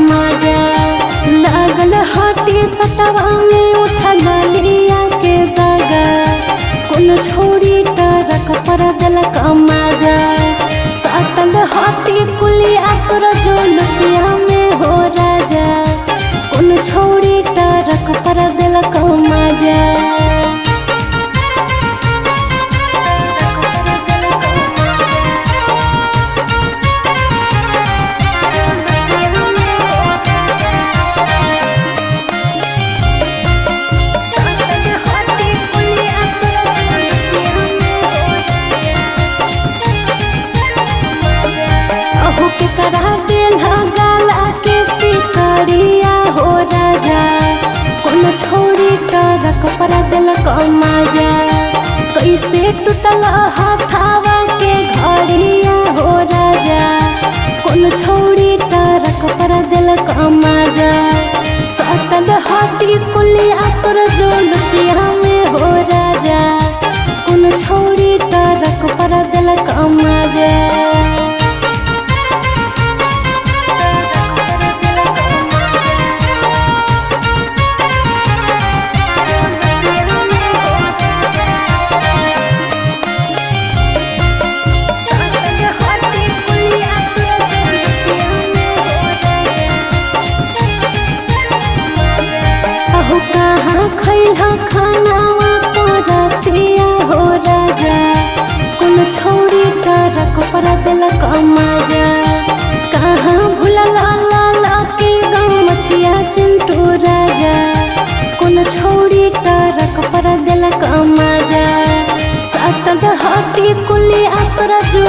मजा। लागल हटी सटवा में उठल लिया के दगा, कोन छोड़ी टरक पर दिलक मजा। सटल हटी कुलिया तोर जो लुकिया में हो राजा, कोन छोड़ी टरक पर दिलक मजा। के करा देला गाला के सिकरिया हो राजा, कोन छोड़ी टरक पर दिलक मजा। कैसे टूटल हाथावा के घड़िया हो राजा, कोन छोड़ी टरक पर दिलक मजा। सटल हटी कुलिया तोर जो लुकिया में हो राजा, कोन छोड़ी टरक पर दिलक मजा। कहाँ खैला खानावा परतिया हो राजा, कोन छोड़ी टरक पर दिलक मजा। कहाँ भूलल लाला के गाँव मछिया चिंटू राजा, कोन छोड़ी टरक पर दिलक मजा। सटल हटी कुलिया तोर जो